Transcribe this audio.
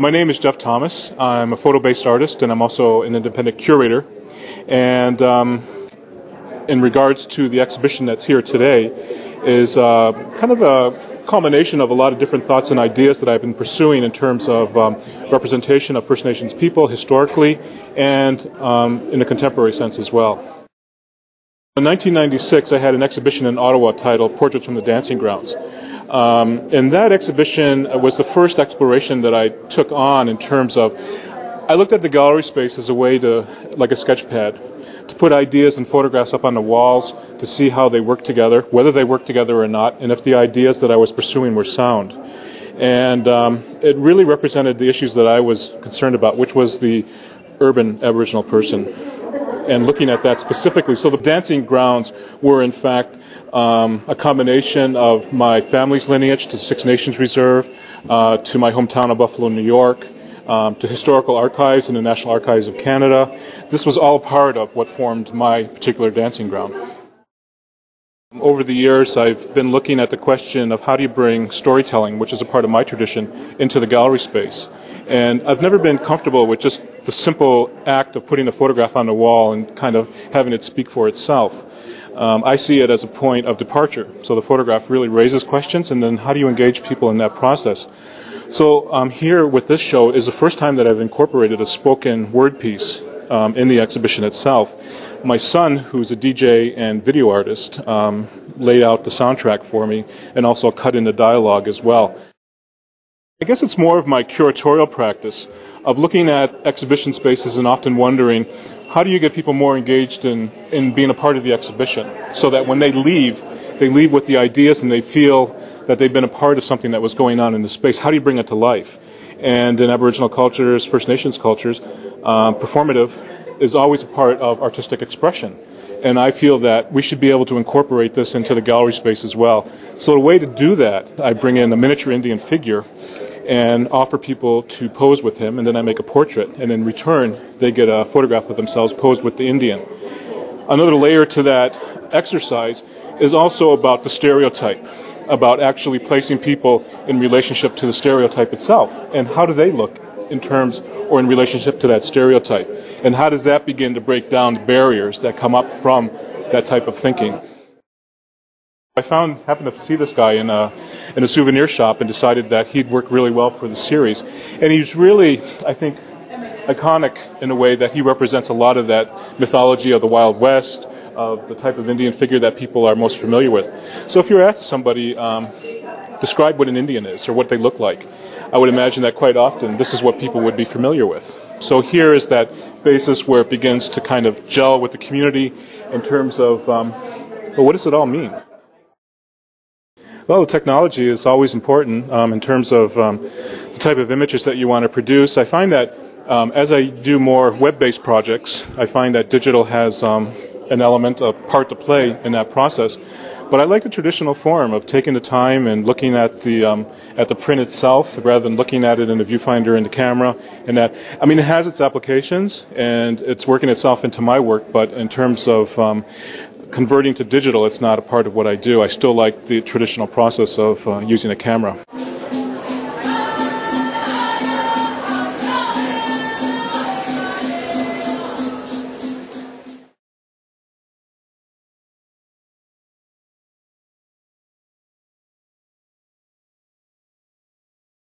My name is Jeff Thomas. I'm a photo-based artist, and I'm also an independent curator. And in regards to the exhibition that's here today, is kind of a culmination of a lot of different thoughts and ideas that I've been pursuing in terms of representation of First Nations people historically and in a contemporary sense as well. In 1996, I had an exhibition in Ottawa titled Portraits from the Dancing Grounds. And that exhibition was the first exploration that I took on in terms of, I looked at the gallery space as a way to, like a sketch pad, to put ideas and photographs up on the walls to see how they work together, whether they work together or not, and if the ideas that I was pursuing were sound. And it really represented the issues that I was concerned about, which was the urban Aboriginal person. And looking at that specifically, so the dancing grounds were in fact a combination of my family's lineage to Six Nations Reserve, to my hometown of Buffalo, New York, to historical archives and the National Archives of Canada. This was all part of what formed my particular dancing ground. Over the years, I've been looking at the question of how do you bring storytelling, which is a part of my tradition, into the gallery space. And I've never been comfortable with just the simple act of putting a photograph on the wall and kind of having it speak for itself. I see it as a point of departure. So the photograph really raises questions, and then how do you engage people in that process? So here with this show is the first time that I've incorporated a spoken word piece in the exhibition itself. My son, who's a DJ and video artist, laid out the soundtrack for me and also cut in the dialogue as well. I guess it's more of my curatorial practice of looking at exhibition spaces and often wondering, how do you get people more engaged in being a part of the exhibition so that when they leave with the ideas and they feel that they've been a part of something that was going on in the space. How do you bring it to life? And in Aboriginal cultures, First Nations cultures, performative is always a part of artistic expression. And I feel that we should be able to incorporate this into the gallery space as well. So the way to do that, I bring in a miniature Indian figure and offer people to pose with him, and then I make a portrait, and in return they get a photograph of themselves posed with the Indian. Another layer to that exercise is also about the stereotype, about actually placing people in relationship to the stereotype itself, and how do they look in terms or in relationship to that stereotype, and how does that begin to break down the barriers that come up from that type of thinking. I happened to see this guy in a souvenir shop and decided that he'd work really well for the series. And he's really, I think, iconic in a way that he represents a lot of that mythology of the Wild West, of the type of Indian figure that people are most familiar with. So if you were asked somebody, describe what an Indian is or what they look like, I would imagine that quite often this is what people would be familiar with. So here is that basis where it begins to kind of gel with the community in terms of, well, what does it all mean? Well, the technology is always important in terms of the type of images that you want to produce. I find that as I do more web-based projects, I find that digital has an element, a part to play in that process. But I like the traditional form of taking the time and looking at the print itself rather than looking at it in the viewfinder and the camera. And that, I mean, it has its applications and it's working itself into my work. But in terms of converting to digital, it's not a part of what I do. I still like the traditional process of using a camera.